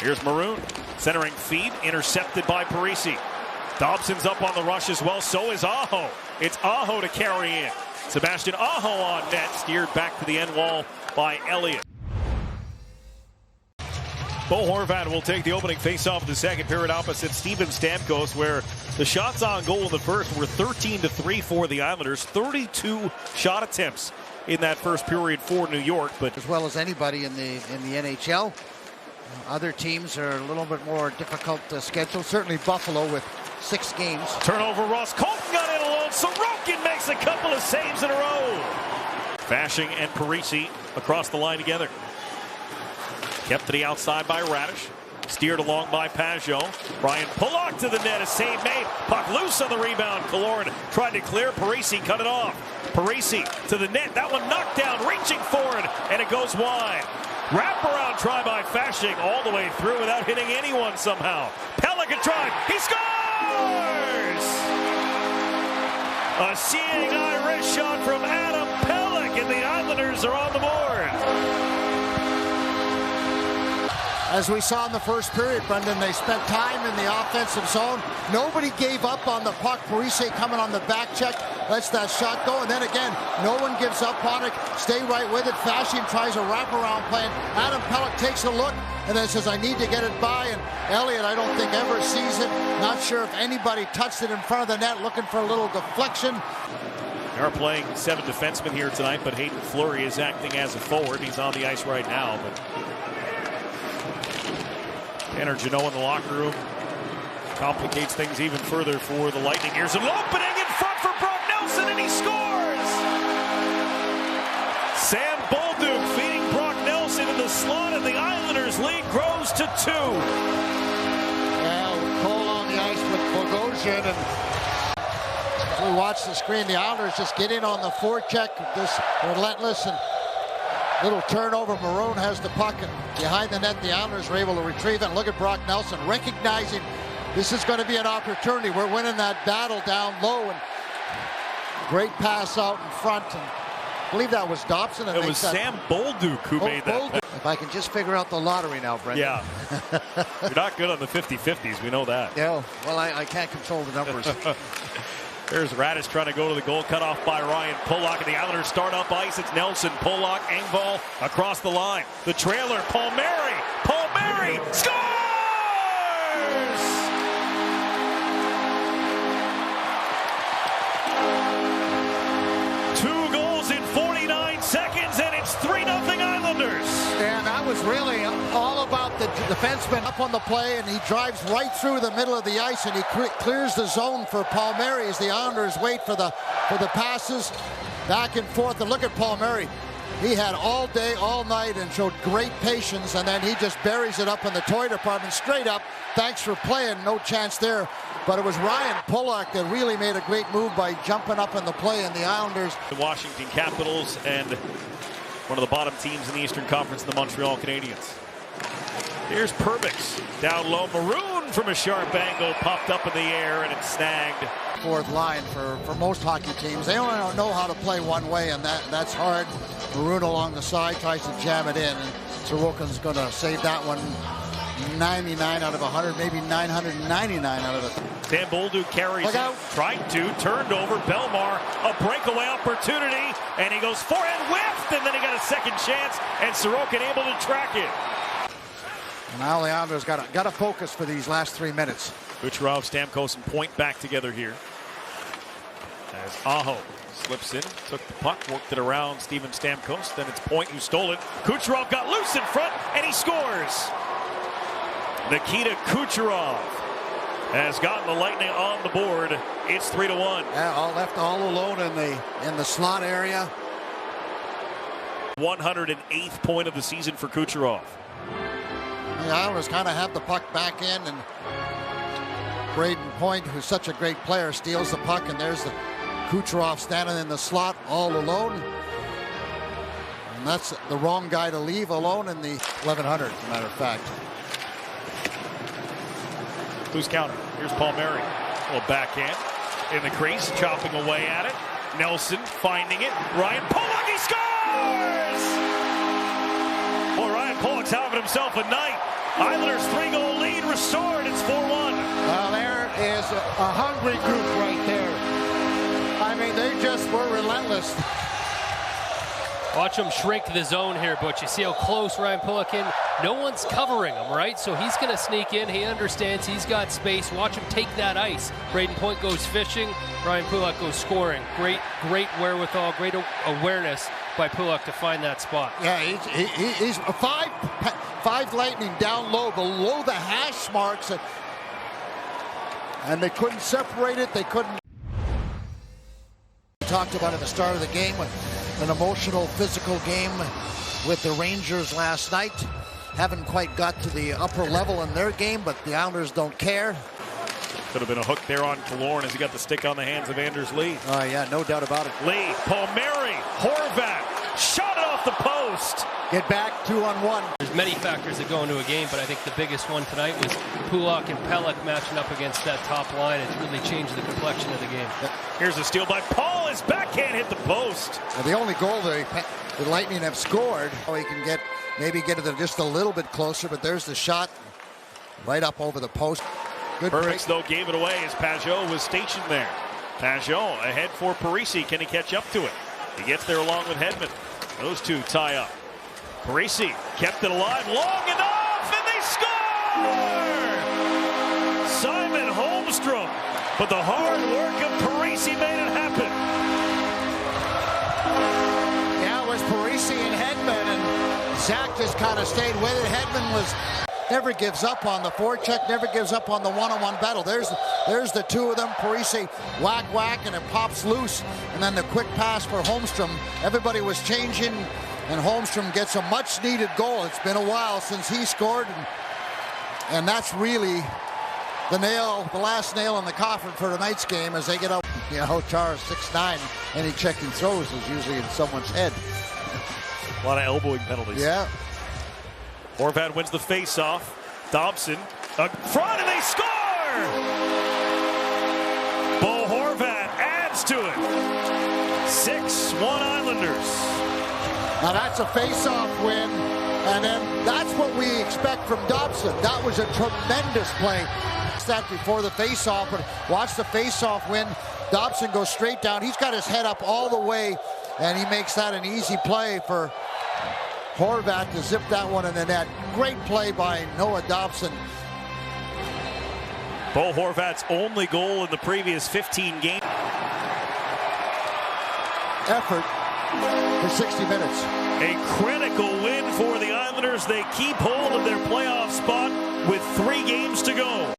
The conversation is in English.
Here's Maroon. Centering feed, intercepted by Parisi. Dobson's up on the rush as well, so is Aho. It's Aho to carry in. Sebastian Aho on net, steered back to the end wall by Elliott. Bo Horvat will take the opening faceoff of the second period opposite Steven Stamkos, where the shots on goal in the first were 13-3 for the Islanders. 32 shot attempts in that first period for New York, but as well as anybody in the NHL. Other teams are a little bit more difficult to schedule. Certainly Buffalo with 6 games. Turnover, Ross Colton got in alone. Sorokin makes a couple of saves in a row. Fashing and Parisi across the line together. Kept to the outside by Radish. Steered along by Pajot. Ryan Pulock to the net. A save made. Puck loose on the rebound. Killorn tried to clear. Parisi cut it off. Parisi to the net. That one knocked down. Reaching forward. And it goes wide. Wraparound try by Fashing all the way through without hitting anyone somehow. Pellican drive. He scores! A seeing eye wrist shot from Adam Pellick, and the Islanders are on the board. As we saw in the first period, Brendan, they spent time in the offensive zone. Nobody gave up on the puck. Parisi coming on the back check, lets that shot go, and then again, no one gives up on it. Stay right with it. Fashion tries a wraparound play. Adam Pellick takes a look and then says, I need to get it by. And Elliott, I don't think ever sees it. Not sure if anybody touched it in front of the net, looking for a little deflection. They are playing 7 defensemen here tonight, but Hayden Fleury is acting as a forward. He's on the ice right now, but Tanner Jeannot in the locker room complicates things even further for the Lightning. Here's an opening in front for Brock Nelson, and he scores! Sam Bolduc feeding Brock Nelson in the slot, and the Islanders' lead grows to 2. Well, Cole on the ice with Bogosian, and as we watch the screen, the Islanders just get in on the forecheck, this relentless, and little turnover. Maroon has the puck, and behind the net, the Islanders are able to retrieve it. And look at Brock Nelson recognizing this is going to be an opportunity. We're winning that battle down low, and great pass out in front. And I believe that was Dobson. It was Sam Bolduc who made that. If I can just figure out the lottery now, Brendan. Yeah. You're not good on the 50-50s. We know that. Yeah. Well, I can't control the numbers. There's Radish trying to go to the goal, cut off by Ryan Pulock, and the Islanders start up ice. It's Nelson, Pulock, Engvall across the line. The trailer, Palmieri. Palmieri scores! 2 goals in 49 seconds, and it's 3-0 Islanders. And that was really all about the defenseman up on the play, and he drives right through the middle of the ice, and he clears the zone for Palmieri as the Islanders wait for the passes back and forth. And look at Palmieri. He had all day, all night, and showed great patience, and then he just buries it up in the toy department straight up. Thanks for playing. No chance there. But it was Ryan Pulock that really made a great move by jumping up in the play, and the Islanders. The Washington Capitals and one of the bottom teams in the Eastern Conference, the Montreal Canadiens. Here's Perbix down low. Maroon from a sharp angle, popped up in the air, and it's snagged. Fourth line for most hockey teams. They only don't know how to play one way, and that's hard. Maroon along the side tries to jam it in, and Sorokin's going to save that one 99 out of 100, maybe 999 out of it. Sam Bolduc carries it, tried to, turned over. Belmar, a breakaway opportunity, and he goes forehand, whiffed, and then he got a second chance, and Sorokin able to track it. Now the Islanders got to focus for these last 3 minutes. Kucherov, Stamkos, and Point back together here. As Aho slips in, took the puck, worked it around Steven Stamkos. Then it's Point who stole it. Kucherov got loose in front, and he scores. Nikita Kucherov has gotten the Lightning on the board. It's 3-1. Yeah, left all alone in the slot area. 108th point of the season for Kucherov. The Islanders kind of have the puck back in, and Braden Point, who's such a great player, steals the puck, and there's the Kucherov standing in the slot all alone. And that's the wrong guy to leave alone in the 1100, as a matter of fact. Who's counter? Here's Palmieri. A little backhand in the crease, chopping away at it. Nelson finding it. Ryan Pulock, he scores! Well, Ryan Pulock's having himself a night. Islanders 3-goal lead restored. It's 4-1. Well, there is a hungry group right there. I mean, they just were relentless. Watch him shrink the zone here, Butch. You see how close Ryan Pulock in. No one's covering him, right? So he's going to sneak in. He understands he's got space. Watch him take that ice. Braden Point goes fishing. Ryan Pulock goes scoring. Great wherewithal, great awareness by Pulock to find that spot. Yeah, he's five Lightning down low, below the hash marks. And they couldn't separate it. They couldn't. We talked about at the start of the game, an emotional, physical game with the Rangers last night. Haven't quite got to the upper level in their game, but the Islanders don't care. Could have been a hook there on Killorn as he got the stick on the hands of Anders Lee. Oh, yeah, no doubt about it. Lee, Palmieri, Horvat, shot it off the post. Get back 2-on-1. There's many factors that go into a game, but I think the biggest one tonight was Pulock and Pelech matching up against that top line. It's really changed the complexion of the game. Here's a steal by Paul. His backhand hit the post. And the only goal the Lightning have scored, he can maybe get it just a little bit closer, but there's the shot right up over the post. Good Burns, though, gave it away as Pajot was stationed there. Pajot ahead for Parisi. Can he catch up to it? He gets there along with Hedman. Those two tie up. Parisi kept it alive long enough, and they score! Simon Holmstrom. But the hard work of Parisi made it happen. Yeah, it was Parisi and Hedman, and Zach just kind of stayed with it. Hedman never gives up on the forecheck, never gives up on the one-on-one battle. There's the two of them. Parisi whack, and it pops loose. And then the quick pass for Holmstrom. Everybody was changing, and Holmstrom gets a much-needed goal. It's been a while since he scored, and that's really the last nail in the coffin for tonight's game as they get up. You know, Chara's 6'9", any check and throws is usually in someone's head. A lot of elbowing penalties. Yeah. Horvat wins the face-off. Dobson up front, and they score! Bo Horvat adds to it. 6-1 Islanders. Now that's a face-off win, and then that's what we expect from Dobson. That was a tremendous play. That before the face-off, but watch the face-off win. Dobson goes straight down. He's got his head up all the way, and he makes that an easy play for Horvat to zip that one in the net. Great play by Noah Dobson. Bo Horvat's only goal in the previous 15 games. Effort for 60 minutes. A critical win for the Islanders. They keep hold of their playoff spot with 3 games to go.